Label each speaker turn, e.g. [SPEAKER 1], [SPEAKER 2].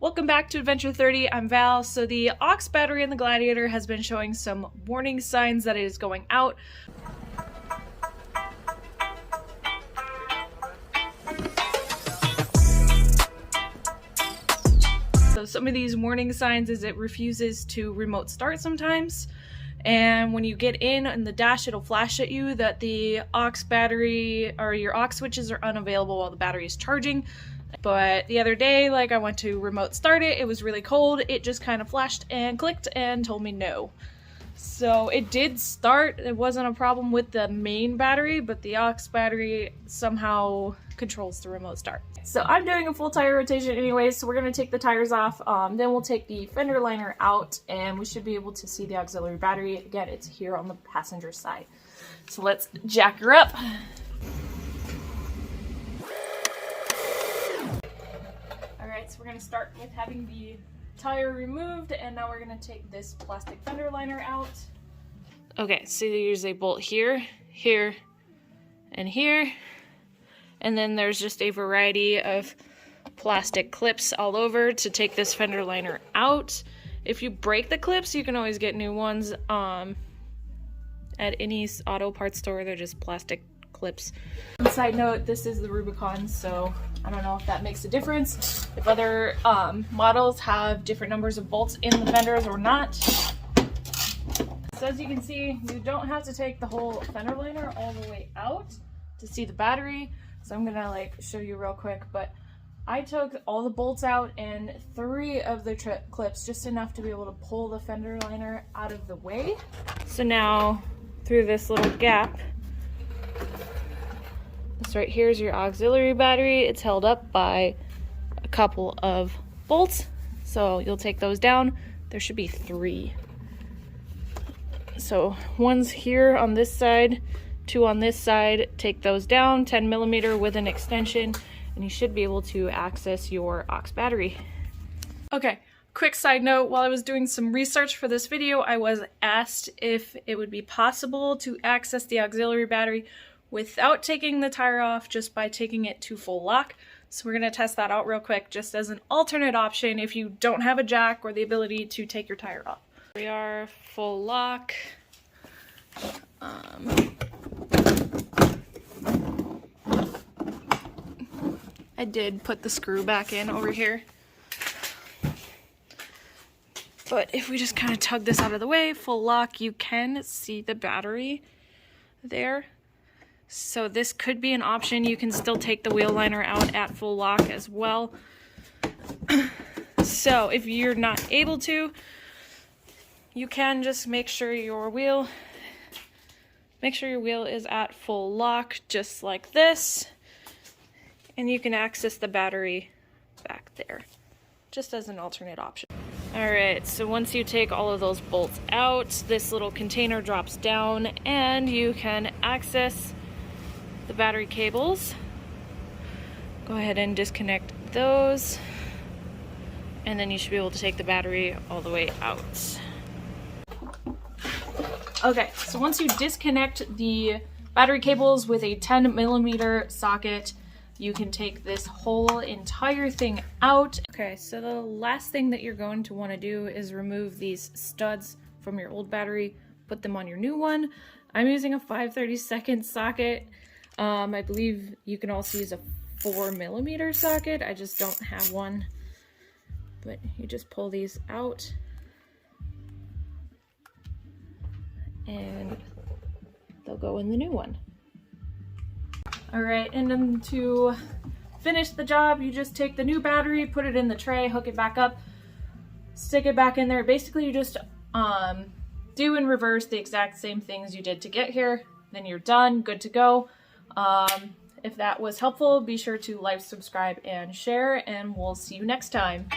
[SPEAKER 1] Welcome back to Adventure 30. I'm Val. So the aux battery in the Gladiator has been showing some warning signs that it is going out. So some of these warning signs is it refuses to remote start sometimes. And when you get in the dash, it'll flash at you that the aux battery or your aux switches are unavailable while the battery is charging. But the other day, I went to remote start it, it was really cold, it just kind of flashed and clicked and told me no. So it did start, it wasn't a problem with the main battery, but the aux battery somehow controls the remote start. So I'm doing a full tire rotation anyway, so we're going to take the tires off, then we'll take the fender liner out, and we should be able to see the auxiliary battery. Again, it's here on the passenger side. So let's jack her up. Alright, so we're going to start with having the tire removed, and now we're going to take this plastic fender liner out. Okay, so there's a bolt here, here, and here. And then there's just a variety of plastic clips all over to take this fender liner out. If you break the clips, you can always get new ones at any auto parts store. They're just plastic clips. Side note, this is the Rubicon, so I don't know if that makes a difference. If other models have different numbers of bolts in the fenders or not. So as you can see, you don't have to take the whole fender liner all the way out to see the battery. So I'm gonna show you real quick, but I took all the bolts out and 3 of the clips, just enough to be able to pull the fender liner out of the way. So now through this little gap, this right here is your auxiliary battery. It's held up by a couple of bolts. So you'll take those down. There should be 3. So one's here on this side, 2 on this side. Take those down, 10mm with an extension, and you should be able to access your aux battery. Okay, quick side note, while I was doing some research for this video, I was asked if it would be possible to access the auxiliary battery without taking the tire off, just by taking it to full lock. So we're gonna test that out real quick, just as an alternate option if you don't have a jack or the ability to take your tire off. We are full lock. I did put the screw back in over here. But if we just kind of tug this out of the way, full lock, you can see the battery there. So this could be an option. You can still take the wheel liner out at full lock as well. So if you're not able to, you can just make sure your wheel is at full lock, just like this. And you can access the battery back there, just as an alternate option. Alright, so once you take all of those bolts out, this little container drops down and you can access the battery cables. Go ahead and disconnect those, and then you should be able to take the battery all the way out. Okay, so once you disconnect the battery cables with a 10mm socket, you can take this whole entire thing out. Okay, so the last thing that you're going to want to do is remove these studs from your old battery, put them on your new one. I'm using a 5/32 socket. I believe you can also use a 4mm socket. I just don't have one. But you just pull these out, and they'll go in the new one. Alright, and then to finish the job, you just take the new battery, put it in the tray, hook it back up, stick it back in there. Basically, you just do in reverse the exact same things you did to get here. Then you're done, good to go. If that was helpful, be sure to like, subscribe, and share, and we'll see you next time.